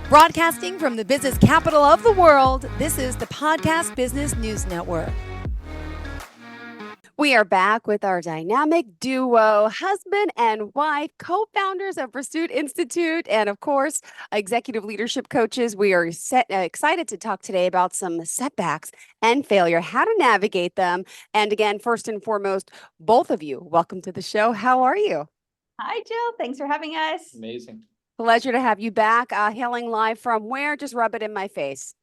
Broadcasting from the business capital of the world, this is the Podcast Business News Network. We are back with our dynamic duo, husband and wife, co-founders of Pursuit Institute, and of course, executive leadership coaches. We are excited to talk today about some setbacks and failure, how to navigate them. And again, first and foremost, both of you, welcome to the show. How are you? Hi, Jill. Thanks for having us. Amazing. Pleasure to have you back. Hailing live from where? Just rub it in my face.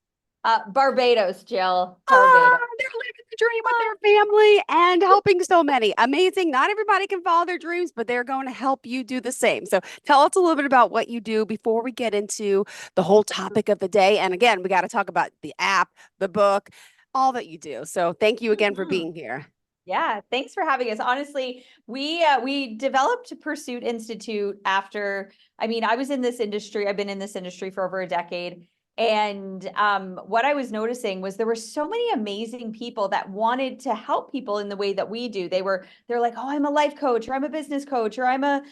Barbados, Jill. Barbados. They're living the dream with their family and helping so many. Amazing. Not everybody can follow their dreams, but they're going to help you do the same. So tell us a little bit about what you do before we get into the whole topic of the day. And again, we got to talk about the app, the book, all that you do. So thank you again for being here. Yeah, thanks for having us. Honestly, we developed Pursuit Institute after, I was in this industry. I've been in this industry for over a decade. And what I was noticing was there were so many amazing people that wanted to help people in the way that we do. They're like, oh, I'm a life coach, or I'm a business coach, or I'm a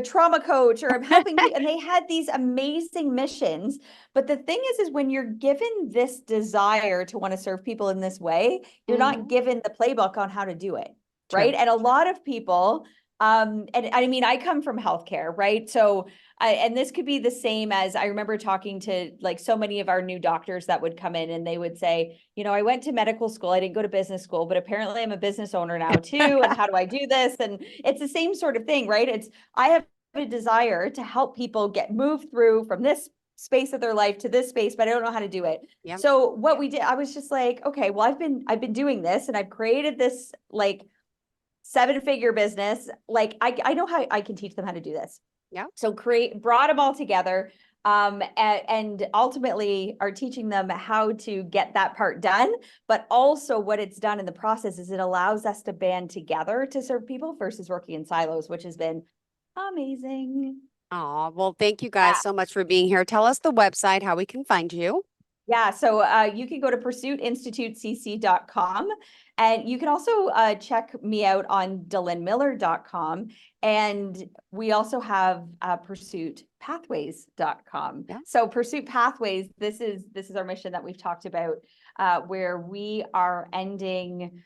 trauma coach, or I'm helping people. And they had these amazing missions. But the thing is when you're given this desire to want to serve people in this way, you're not given the playbook on how to do it. True. Right. And a lot of people, I come from healthcare, right? So and this could be the same as I remember talking to like so many of our new doctors that would come in and they would say, I went to medical school. I didn't go to business school, but apparently I'm a business owner now too. And how do I do this? And it's the same sort of thing, right? I have a desire to help people move through from this space of their life to this space, but I don't know how to do it. Yep. So what we did, I was just like, okay, well, I've been doing this and I've created this like 7-figure business. Like I know how I can teach them how to do this. Yeah. So brought them all together, and ultimately are teaching them how to get that part done. But also what it's done in the process is it allows us to band together to serve people versus working in silos, which has been amazing. Oh, well, thank you guys so much for being here. Tell us the website, how we can find you. Yeah, so you can go to pursuitinstitutecc.com, and you can also check me out on DelynnMiller.com, and we also have pursuitpathways.com. Yeah. So Pursuit Pathways, this is our mission that we've talked about, where we are ending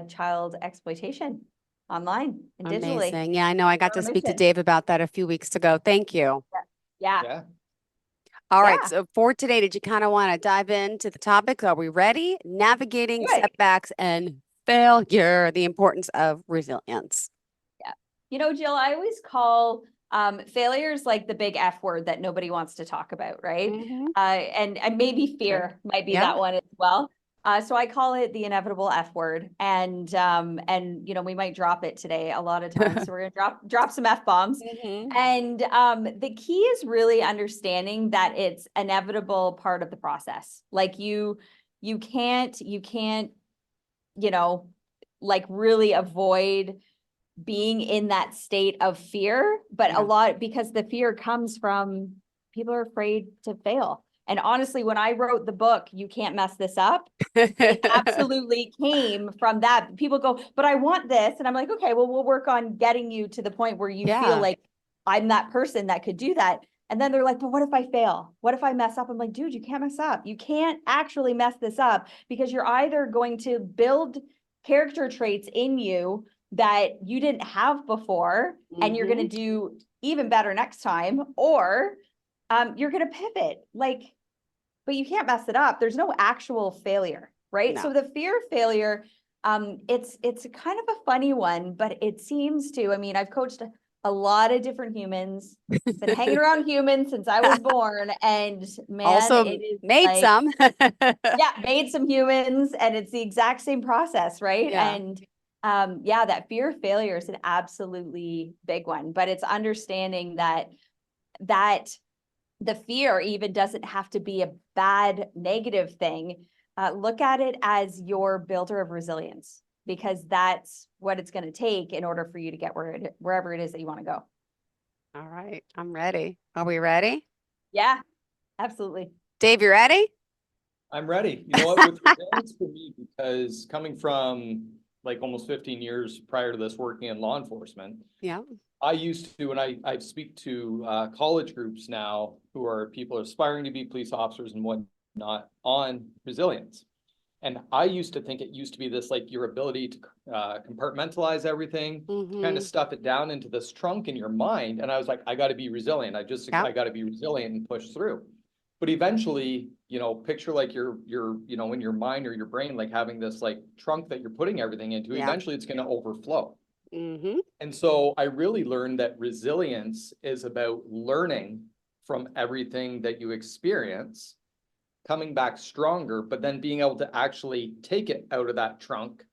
child exploitation online and digitally. Amazing. Yeah, I know. I got to speak to Dave about that a few weeks ago. Thank you. Yeah. All right. So for today, did you kind of want to dive into the topics? Are we ready? Navigating setbacks and failure, the importance of resilience. Yeah. Jill, I always call failures like the big F word that nobody wants to talk about, right? And maybe fear might be that one as well. So I call it the inevitable F word, and we might drop it today a lot of times. So we're gonna drop some F bombs, and the key is really understanding that it's inevitable part of the process. Like you can't like really avoid being in that state of fear, but a lot, because the fear comes from people are afraid to fail. And honestly, when I wrote the book, You Can't Mess This Up, it absolutely came from that. People go, but I want this. And I'm like, okay, well, we'll work on getting you to the point where you feel like I'm that person that could do that. And then they're like, but what if I fail? What if I mess up? I'm like, dude, you can't mess up. You can't actually mess this up, because you're either going to build character traits in you that you didn't have before, and you're going to do even better next time, or you're going to pivot. But you can't mess it up. There's no actual failure, right? No. So the fear of failure, it's kind of a funny one, but it seems to, I've coached a lot of different humans, been hanging around humans since I was born, and man, also it is made some. made some humans, and it's the exact same process, right? Yeah. And that fear of failure is an absolutely big one, but it's understanding that the fear even doesn't have to be a bad, negative thing. Look at it as your builder of resilience, because that's what it's going to take in order for you to get wherever it is that you want to go. All right. I'm ready. Are we ready? Yeah, absolutely. Dave, you ready? I'm ready. You know what? With resilience for me, because coming from like almost 15 years prior to this working in law enforcement. Yeah. I used to, and I speak to college groups now who are people aspiring to be police officers and whatnot on resilience. And I used to think it used to be this, like your ability to compartmentalize everything, kind of stuff it down into this trunk in your mind. And I was like, I got to be resilient. I got to be resilient and push through. But eventually, you know, picture like your, you know, in your mind or your brain, like having this like trunk that you're putting everything into, eventually it's going to overflow. And so I really learned that resilience is about learning from everything that you experience, coming back stronger, but then being able to actually take it out of that trunk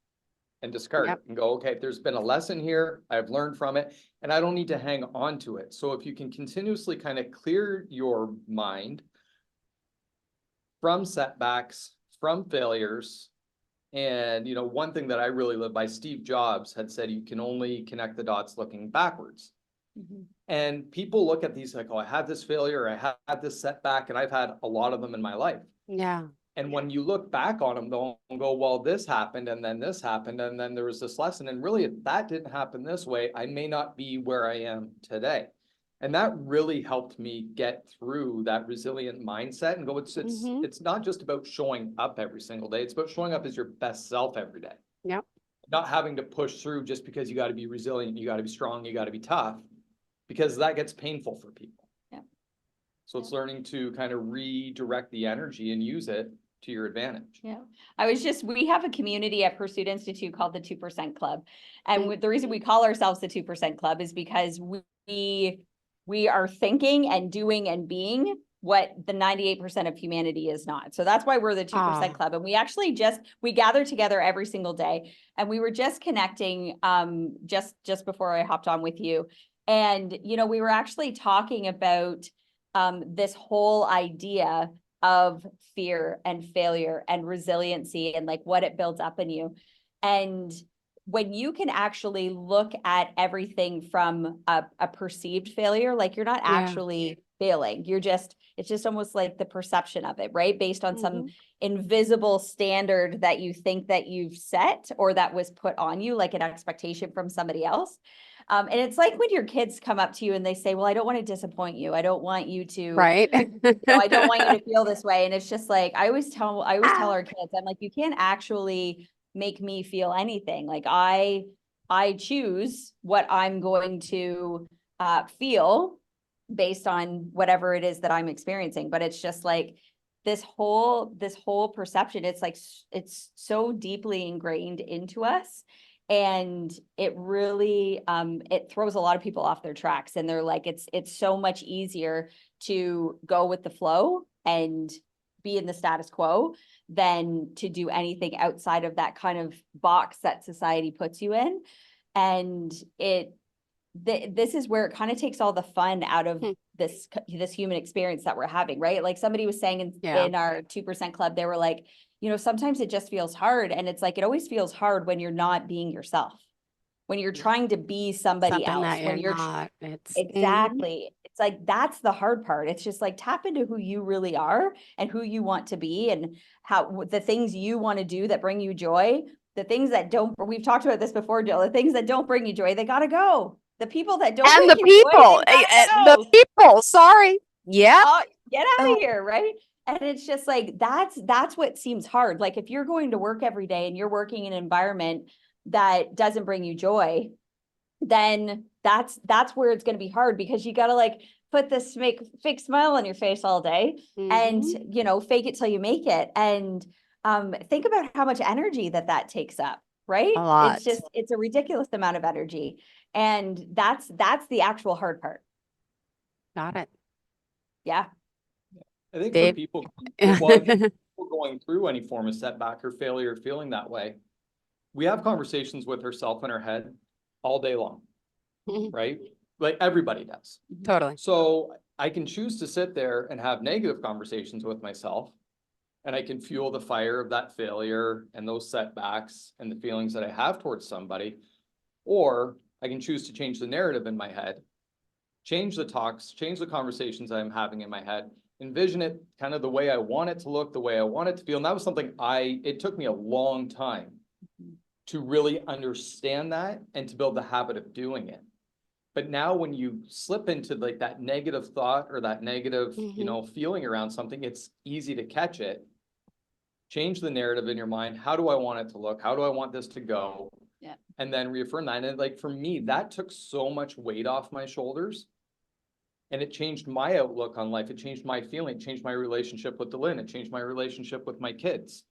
and discard it and go, okay, there's been a lesson here, I've learned from it, and I don't need to hang on to it. So if you can continuously kind of clear your mind from setbacks, from failures, and, you know, one thing that I really live by, Steve Jobs had said, you can only connect the dots looking backwards. And people look at these like, oh, I had this failure, I had this setback, and I've had a lot of them in my life. Yeah. And when you look back on them, they'll go, well, this happened, and then this happened, and then there was this lesson. And really, if that didn't happen this way, I may not be where I am today. And that really helped me get through that resilient mindset and go, it's not just about showing up every single day. It's about showing up as your best self every day. Yep. Not having to push through just because you got to be resilient, you got to be strong, you got to be tough, because that gets painful for people. Yeah. So it's learning to kind of redirect the energy and use it to your advantage. Yeah. We have a community at Pursuit Institute called the 2% Club. And the reason we call ourselves the 2% Club is because we are thinking and doing and being what the 98% of humanity is not. So that's why we're the 2% Club. And we actually we gather together every single day. And we were just connecting just before I hopped on with you. And, you know, we were actually talking about this whole idea of fear and failure and resiliency and like what it builds up in you. And when you can actually look at everything from a perceived failure, like you're not actually failing, it's just almost like the perception of it, right? Based on some invisible standard that you think that you've set or that was put on you, like an expectation from somebody else. And it's like when your kids come up to you and they say, well, I don't want to disappoint you. I don't want you to, right. I don't want you to feel this way. And it's just like, I always tell our kids, I'm like, you can't actually make me feel anything. Like I choose what I'm going to feel based on whatever it is that I'm experiencing. But it's just like this whole perception, it's like, it's so deeply ingrained into us. And it really, it throws a lot of people off their tracks, and they're like, it's so much easier to go with the flow and be in the status quo than to do anything outside of that kind of box that society puts you in. And this is where it kind of takes all the fun out of this human experience that we're having, right? Like somebody was saying in our 2% Club, they were like, you know, sometimes it just feels hard. And it's like, it always feels hard when you're not being yourself, when you're trying to be somebody else, that when you're not. It's exactly. It's like, that's the hard part. It's just like, tap into who you really are and who you want to be and how the things you want to do that bring you joy, the things that don't, we've talked about this before, Jill, the things that don't bring you joy, they got to go. The people that don't and bring you joy, the people, sorry. Yeah. Get out of here, right? And it's just like, that's what seems hard. Like if you're going to work every day and you're working in an environment that doesn't bring you joy, then that's where it's going to be hard, because you got to like put this fake smile on your face all day and, you know, fake it till you make it. And think about how much energy that takes up, right? A lot. It's a ridiculous amount of energy. And that's the actual hard part. Got it. Yeah. I think for people, people going through any form of setback or failure, feeling that way, we have conversations with ourselves in our head all day long, right? Like everybody does. Totally. So I can choose to sit there and have negative conversations with myself, and I can fuel the fire of that failure and those setbacks and the feelings that I have towards somebody, or I can choose to change the narrative in my head, change the talks, change the conversations I'm having in my head, envision it kind of the way I want it to look, the way I want it to feel. And that was something it took me a long time to really understand that and to build the habit of doing it. But now when you slip into like that negative thought or that negative, feeling around something, it's easy to catch it. Change the narrative in your mind. How do I want it to look? How do I want this to go? Yeah. And then reaffirm that. And like for me, that took so much weight off my shoulders. And it changed my outlook on life. It changed my feeling, it changed my relationship with Delynn. It changed my relationship with my kids.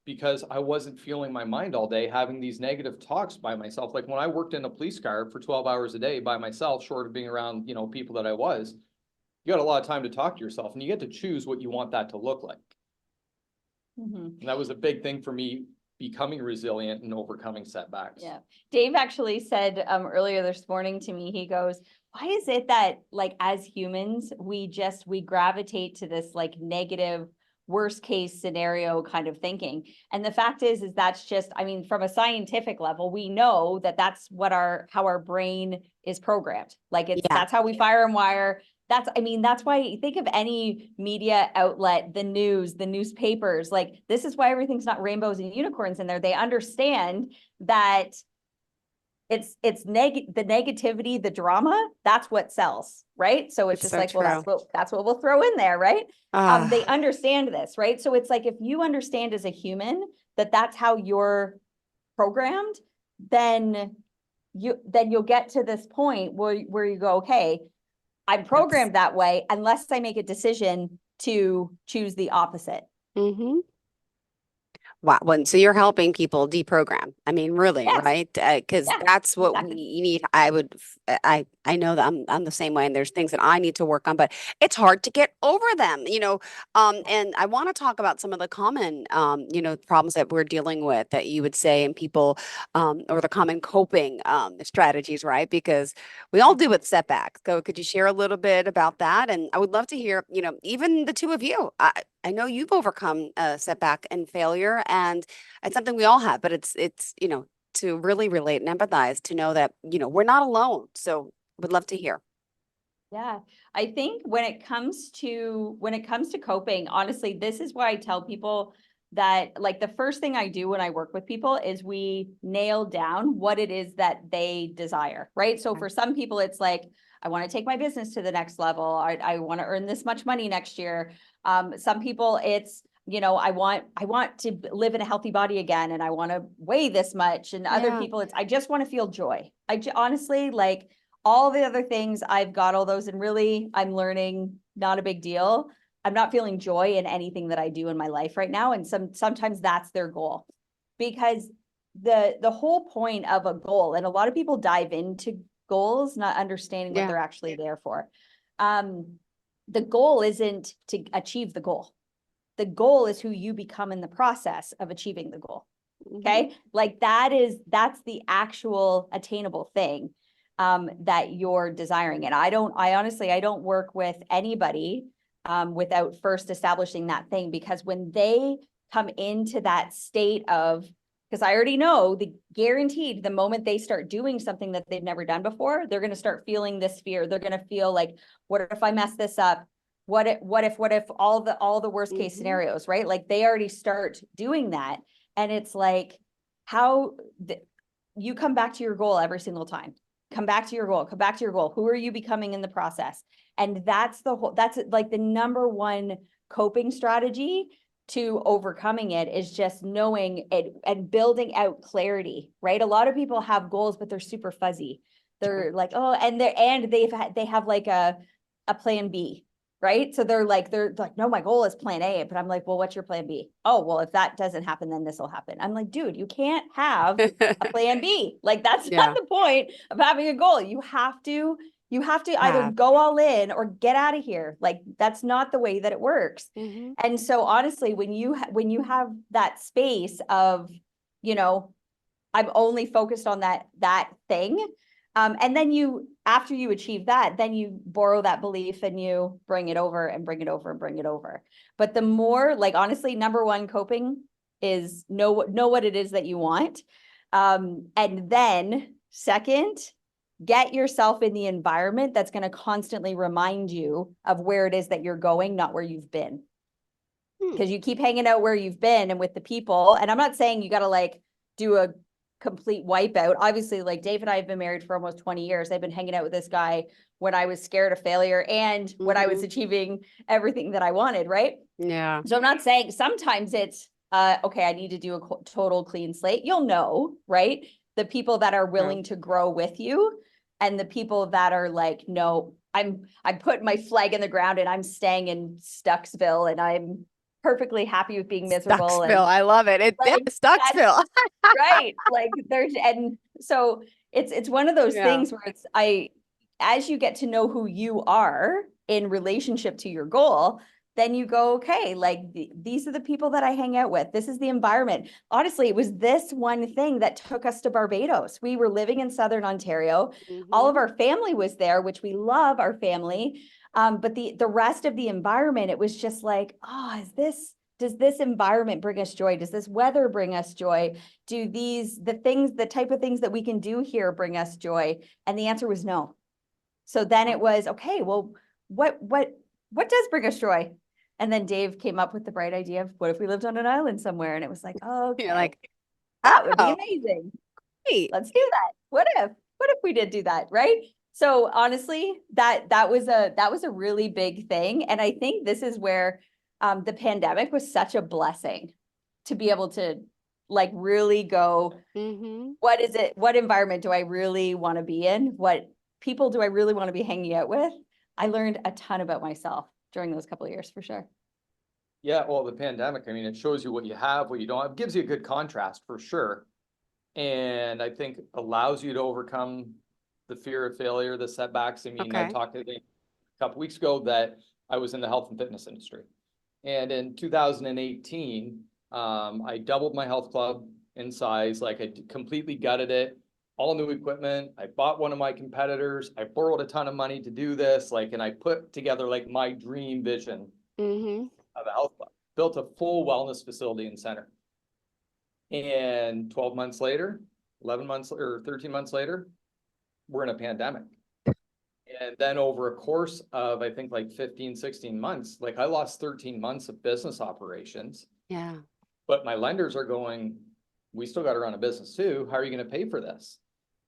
Because I wasn't feeling my mind all day having these negative talks by myself. Like when I worked in a police car for 12 hours a day by myself, short of being around, people that I was, you got a lot of time to talk to yourself and you get to choose what you want that to look like. And that was a big thing for me, becoming resilient and overcoming setbacks. Yeah. Dave actually said earlier this morning to me, he goes, why is it that like as humans, we gravitate to this like negative worst case scenario kind of thinking? And the fact is that's just, I mean, from a scientific level, we know that that's what how our brain is programmed. Like that's how we fire and wire. That's why you think of any media outlet, the news, the newspapers, like this is why everything's not rainbows and unicorns in there. They understand that it's the negativity, the drama, that's what sells, right? So it's just so like, true. well, that's what we'll throw in there, right? They understand this, right? So it's like if you understand as a human that that's how you're programmed, then you'll get to this point where you go, okay, I'm programmed that way unless I make a decision to choose the opposite. Wow. Well, so you're helping people deprogram. I mean, really, Yes. right? Because that's what exactly. we need. I know that I'm the same way, and there's things that I need to work on, but it's hard to get over them, And I want to talk about some of the common, problems that we're dealing with that you would say, and people, or the common coping strategies, right? Because we all deal with setbacks. So could you share a little bit about that? And I would love to hear, even the two of you. I know you've overcome a setback and failure, and it's something we all have, but it's to really relate and empathize to know that, we're not alone. So would love to hear. Yeah, I think when it comes to coping, honestly, this is why I tell people that like the first thing I do when I work with people is we nail down what it is that they desire, right? So for some people, it's like, I want to take my business to the next level. I want to earn this much money next year. Some people it's, I want to live in a healthy body again, and I want to weigh this much. And other people, it's, I just want to feel joy. Honestly, like all the other things, I've got all those, and really I'm learning, not a big deal. I'm not feeling joy in anything that I do in my life right now. And sometimes that's their goal, because the whole point of a goal, and a lot of people dive into goals not understanding what they're actually there for. The goal isn't to achieve the goal. The goal is who you become in the process of achieving the goal. Okay. Like that's the actual attainable thing that you're desiring. And I don't work with anybody without first establishing that thing, because when they come into that state of, because I already know the moment they start doing something that they've never done before, they're going to start feeling this fear. They're going to feel like, what if I mess this up? What if all the worst case scenarios, right? Like they already start doing that. And it's like, you come back to your goal every single time. Come back to your goal. Who are you becoming in the process? And that's like the number one coping strategy to overcoming it, is just knowing it and building out clarity, right? A lot of people have goals, but they're super fuzzy. They're like, oh, and they have like a plan B, right? So they're like, no, my goal is plan A. But I'm like, well, what's your plan B? Oh, well, if that doesn't happen, then this will happen. I'm like, dude, you can't have a plan B. Like that's not the point of having a goal. You have to either go all in or get out of here. Like that's not the way that it works. And so honestly, when you have that space of, I'm only focused on that thing. And then after you achieve that, then you borrow that belief and you bring it over and bring it over and bring it over. But the more, like, honestly, number one coping is know what it is that you want. And then second, get yourself in the environment that's going to constantly remind you of where it is that you're going, not where you've been. Because you keep hanging out where you've been and with the people. And I'm not saying you got to like do a complete wipeout. Obviously, like Dave and I have been married for almost 20 years. I've been hanging out with this guy when I was scared of failure and when I was achieving everything that I wanted, right? Yeah. So I'm not saying sometimes it's, okay, I need to do a total clean slate. You'll know, right? The people that are willing to grow with you and the people that are like, no, I put my flag in the ground and I'm staying in Stucksville and I'm perfectly happy with being miserable. Stucksville. And I love it. It's like, Stucksville. right. Like there's, and so it's one of those Yeah. things where it's, as you get to know who you are in relationship to your goal, then you go, okay, like these are the people that I hang out with. This is the environment. Honestly, it was this one thing that took us to Barbados. We were living in Southern Ontario. All of our family was there, which we love our family. But the rest of the environment, it was just like, oh, does this environment bring us joy? Does this weather bring us joy? Do the type of things that we can do here bring us joy? And the answer was no. So then it was, okay, well, what does bring us joy? And then Dave came up with the bright idea of what if we lived on an island somewhere? And it was like, oh, okay, You're like, that would be oh, amazing. great. Let's do that. What if we did do that? Right. So honestly, that was a really big thing. And I think this is where the pandemic was such a blessing to be able to like really go, what is it? What environment do I really want to be in? What people do I really want to be hanging out with? I learned a ton about myself during those couple of years for sure. Yeah, well, the pandemic, I mean, it shows you what you have, what you don't have, it gives you a good contrast for sure. And I think allows you to overcome the fear of failure, the setbacks. I mean, I talked to you a couple weeks ago that I was in the health and fitness industry. And in 2018, I doubled my health club in size. Like I completely gutted it, all new equipment. I bought one of my competitors. I borrowed a ton of money to do this. Like, and I put together like my dream vision of a health club, built a full wellness facility in Center. And 12 months later, 11 months or 13 months later, we're in a pandemic. And then over a course of, I think like 15, 16 months, like I lost 13 months of business operations. Yeah. But my lenders are going, we still got to run a business too. How are you going to pay for this?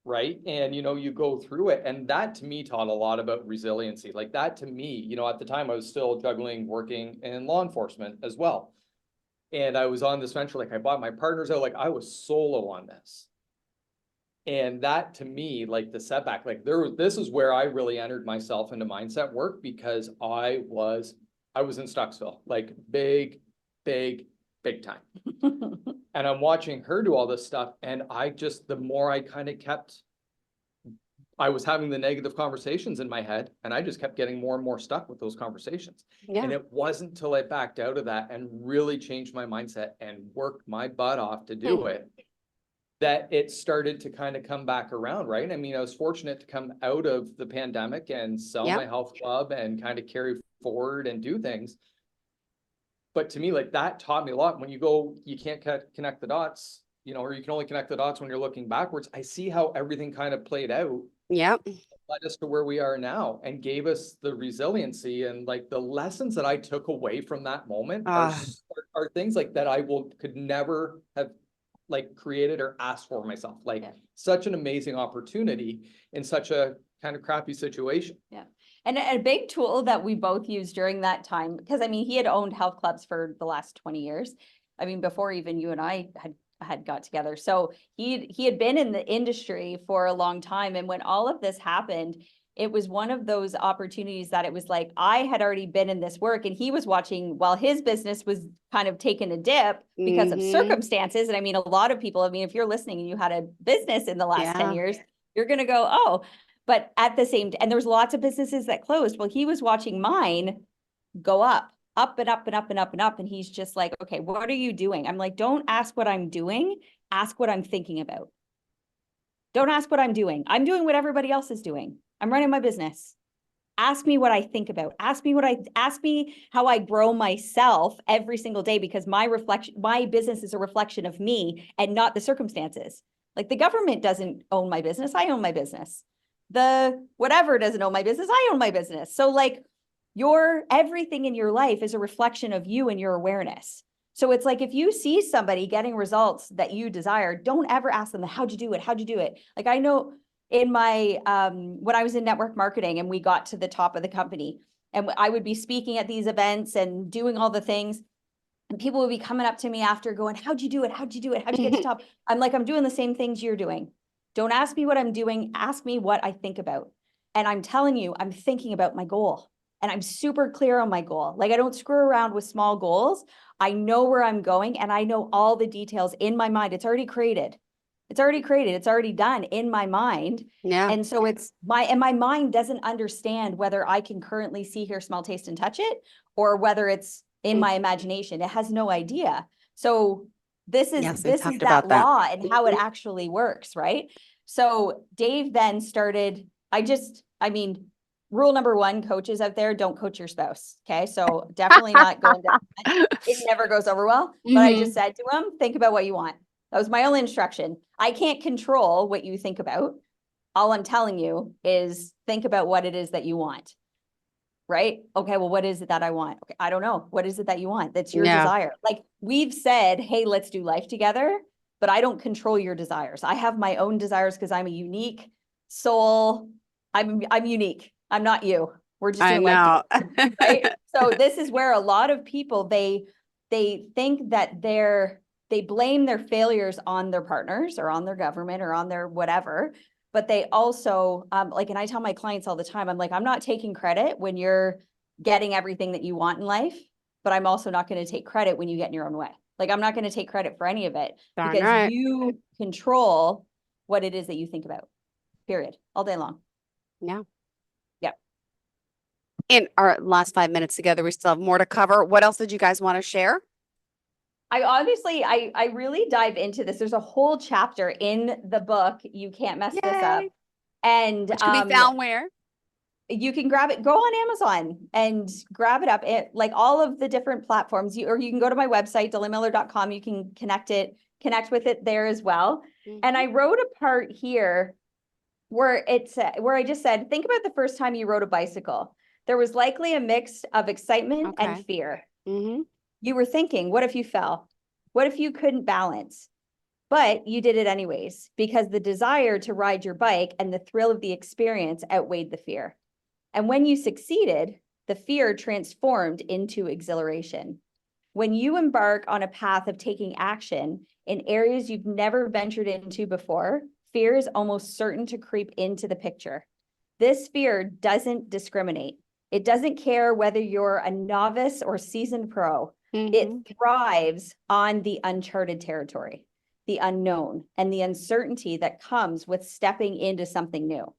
Right. And, you know, you go through it. And that to me taught a lot about resiliency. Like that to me, you know, at the time I was still juggling working in law enforcement as well. And I was on this venture, like I bought my partners out, like I was solo on this. And that to me, like the setback, like this is where I really entered myself into mindset work because I was in Stucksville, like big time. And I'm watching her do all this stuff. And the more I kind of I was having the negative conversations in my head and I just kept getting more and more stuck with those conversations. Yeah. And it wasn't until I backed out of that and really changed my mindset and worked my butt off to do it that it started to kind of come back around, right? I mean, I was fortunate to come out of the pandemic and sell my health club and kind of carry forward and do things. But to me, like that taught me a lot. When you go, you can't connect the dots, you know, or you can only connect the dots when you're looking backwards. I see how everything kind of played out. Yep. Led us to where we are now and gave us the resiliency and like the lessons that I took away from that moment are things like that could never have like created or asked for myself. Like such an amazing opportunity in such a kind of crappy situation. Yeah. And a big tool that we both used during that time, because I mean, he had owned health clubs for the last 20 years. I mean, before even you and I had got together. So he had been in the industry for a long time. And when all of this happened, it was one of those opportunities that it was like, I had already been in this work and he was watching while his business was kind of taking a dip because of circumstances. And I mean, a lot of people, I mean, if you're listening and you had a business in the last 10 years, you're going to go, oh, but at the same, and there's lots of businesses that closed. Well, he was watching mine go up and up and up and up and up. And he's just like, okay, what are you doing? I'm like, don't ask what I'm doing. Ask what I'm thinking about. Don't ask what I'm doing. I'm doing what everybody else is doing. I'm running my business. Ask me what I think about. Ask me how I grow myself every single day because my business is a reflection of me and not the circumstances. Like the government doesn't own my business. I own my business. The whatever doesn't own my business. I own my business. So like everything in your life is a reflection of you and your awareness. So it's like, if you see somebody getting results that you desire, don't ever ask them, how'd you do it? How'd you do it? Like, I know in my, when I was in network marketing and we got to the top of the company, and I would be speaking at these events and doing all the things, and people would be coming up to me after going, how'd you do it? How'd you do it? How'd you get to top? I'm like, I'm doing the same things you're doing. Don't ask me what I'm doing. Ask me what I think about. And I'm telling you, I'm thinking about my goal. And I'm super clear on my goal. Like, I don't screw around with small goals. I know where I'm going and I know all the details in my mind. It's already created. It's already created. It's already done in my mind. Yeah. And so my mind doesn't understand whether I can currently see, hear, smell, taste, and touch it, or whether it's in my imagination. It has no idea. So this is Yes, we talked that about that. law and how it actually works, right? So Dave then started, I mean, rule number one, coaches out there, don't coach your spouse. Okay. So definitely not going to, it never goes over well. But I just said to him, think about what you want. That was my only instruction. I can't control what you think about. All I'm telling you is think about what it is that you want. Right? Okay, well, what is it that I want? Okay, I don't know. What is it that you want? That's your desire. Like, we've said, hey, let's do life together, but I don't control your desires. I have my own desires because I'm a unique soul. I'm unique. I'm not you. We're just I doing life know. together, right? So this is where a lot of people, they think that they blame their failures on their partners or on their government or on their whatever. But they also, like, and I tell my clients all the time, I'm like, I'm not taking credit when you're getting everything that you want in life, but I'm also not going to take credit when you get in your own way. Like, I'm not going to take credit for any of it Darn because right. you control what it is that you think about, period, all day long. Yeah. Yep. In our last 5 minutes together, we still have more to cover. What else did you guys want to share? I really dive into this. There's a whole chapter in the book, You Can't Mess This Up. Yay. And Which can be found where? you can grab it, go on Amazon and grab it up. It, like, all of the different platforms, or you can go to my website, DelynnMiller.com. You can connect with it there as well. And I wrote a part here where where I just said, think about the first time you rode a bicycle. There was likely a mix of excitement and fear. You were thinking, what if you fell? What if you couldn't balance? But you did it anyways, because the desire to ride your bike and the thrill of the experience outweighed the fear. And when you succeeded, the fear transformed into exhilaration. When you embark on a path of taking action in areas you've never ventured into before, fear is almost certain to creep into the picture. This fear doesn't discriminate. It doesn't care whether you're a novice or seasoned pro. It thrives on the uncharted territory, the unknown, and the uncertainty that comes with stepping into something new.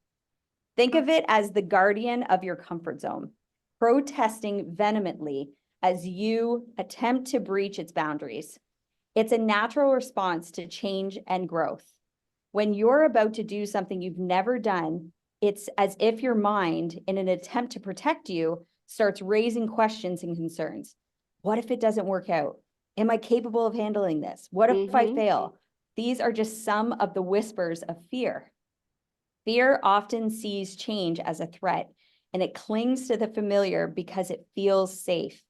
Think of it as the guardian of your comfort zone, protesting vehemently as you attempt to breach its boundaries. It's a natural response to change and growth. When you're about to do something you've never done, it's as if your mind, in an attempt to protect you, starts raising questions and concerns. What if it doesn't work out? Am I capable of handling this? What if I fail? These are just some of the whispers of fear. Fear often sees change as a threat, and it clings to the familiar because it feels safe.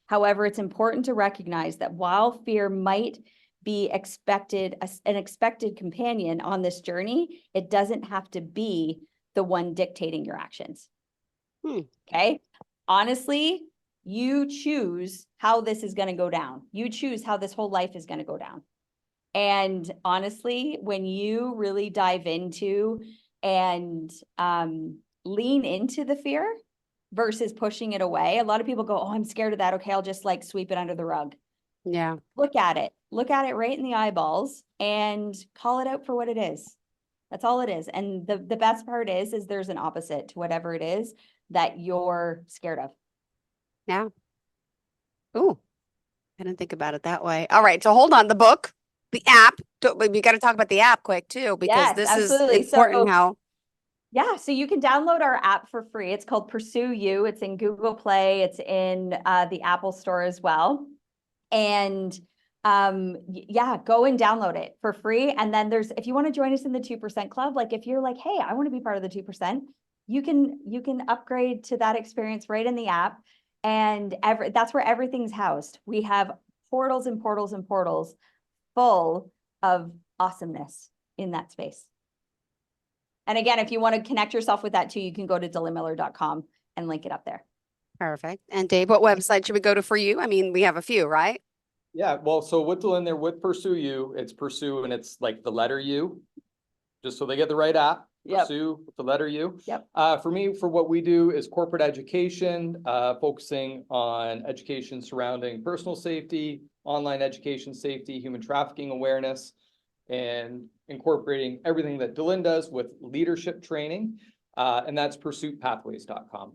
However, it's important to recognize that while fear might be an expected companion on this journey, it doesn't have to be the one dictating your actions. Okay? Honestly, you choose how this is going to go down. You choose how this whole life is going to go down. And honestly, when you really dive into and lean into the fear versus pushing it away, a lot of people go, oh, I'm scared of that. Okay, I'll just like sweep it under the rug. Yeah. Look at it right in the eyeballs and call it out for what it is. That's all it is. And the best part is there's an opposite to whatever it is that you're scared of. Yeah. Ooh, I didn't think about it that way. All right. So hold on. The book, the app. We got to talk about the app quick too, because Yes, this absolutely. is important. So, yeah, so you can download our app for free. It's called Pursue You. It's in Google Play. It's in the Apple Store as well. And yeah, go and download it for free. And then if you want to join us in the 2% club, like if you're like, hey, I want to be part of the 2%, you can upgrade to that experience right in the app. And that's where everything's housed. We have portals and portals and portals full of awesomeness in that space. And again, if you want to connect yourself with that too, you can go to DelynnMiller.com and link it up there. Perfect. And Dave, what website should we go to for you? I mean, we have a few, right? Yeah, well, so with Delynn there, with Pursue You, it's Pursue and it's like the letter U, just so they get the right app. Yep. Pursue with the letter U. Yep. For me, for what we do is corporate education, focusing on education surrounding personal safety, online education safety, human trafficking awareness, and incorporating everything that Delynn does with leadership training. And that's pursuitpathways.com.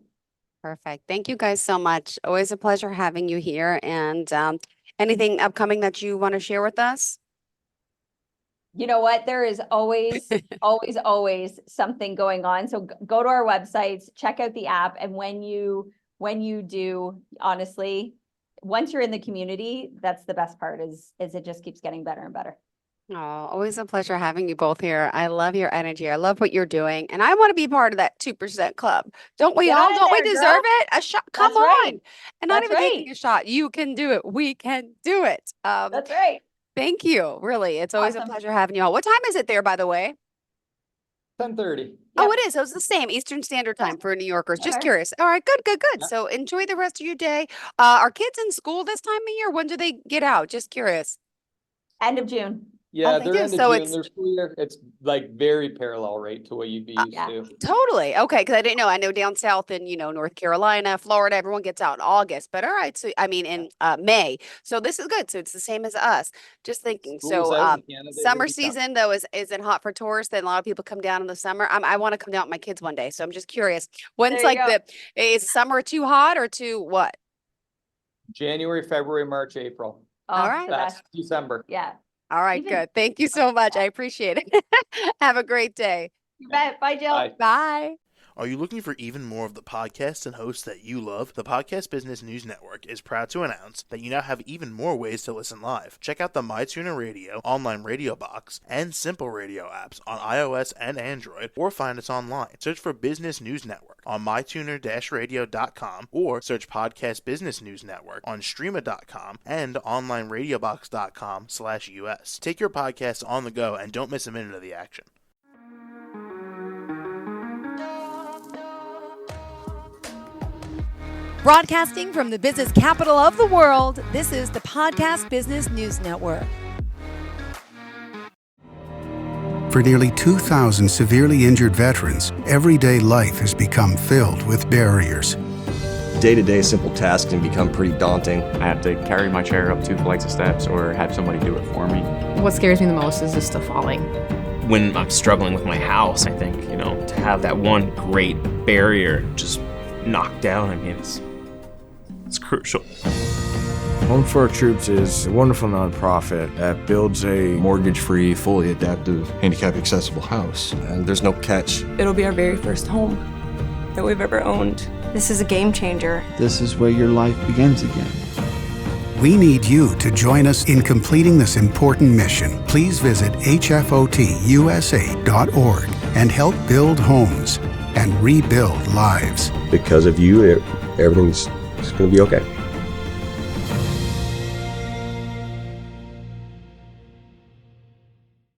Perfect. Thank you guys so much. Always a pleasure having you here. And anything upcoming that you want to share with us? You know what? There is always, always something going on. So go to our websites, check out the app. And when you do, honestly, once you're in the community, that's the best part is it just keeps getting better and better. Oh, always a pleasure having you both here. I love your energy. I love what you're doing. And I want to be part of that 2% club. Don't we Get all? on in Don't we there, deserve girl. it? A shot. Come That's right. on. And not That's even right. taking a shot. You can do it. We can do it. That's right. Thank you. Really. It's always a Awesome. pleasure having you all. What time is it there, by the way? 10:30. Oh, Yep. it is. So it's the same Eastern Standard Time for New Yorkers. Just Okay. curious. All right, good. Yeah. So enjoy the rest of your day. Are kids in school this time of year? When do they get out? Just curious. End of June. Yeah, they they're do. end of So June. it's- Their school year, it's like very parallel rate to what you'd be used Yeah. to. Totally. Okay. Because I didn't know. I know down south in, North Carolina, Florida, everyone gets out in August. But all right. So, I mean, in May. So this is good. So it's the same as us. Just thinking. School's So out in Canada, summer here we come. season, though, isn't hot for tourists. Then a lot of people come down in the summer. I want to come down with my kids one day. So I'm just curious. When's There you like is summer too hot or too what? January, February, March, April. Oh, All right. the That's best. December. Yeah. All right. Even- Good. Thank you so much. I appreciate it. Have a great day. You bet. Bye, Jill. Bye. Bye. Are you looking for even more of the podcasts and hosts that you love? The Podcast Business News Network is proud to announce that you now have even more ways to listen live. Check out the MyTuner Radio, online radio box, and Simple Radio apps on iOS and Android, or find us online. Search for Business News Network on mytuner-radio.com, or search Podcast Business News Network on streama.com and onlineradiobox.com/US. Take your podcasts on the go and don't miss a minute of the action. Broadcasting from the business capital of the world, this is the Podcast Business News Network. For nearly 2,000 severely injured veterans, everyday life has become filled with barriers. Day-to-day simple tasks can become pretty daunting. I have to carry my chair up 2 flights of steps or have somebody do it for me. What scares me the most is just the falling. When I'm struggling with my house, I think, to have that one great barrier just knocked down, I mean, it's crucial. Home for Our Troops is a wonderful nonprofit that builds a Mortgage-free, fully adaptive, handicap-accessible house. And there's no catch. It'll be our very first home that we've ever owned. This is a game changer. This is where your life begins again. We need you to join us in completing this important mission. Please visit hfotusa.org and help build homes and rebuild lives. Because of you, everything's going to be okay.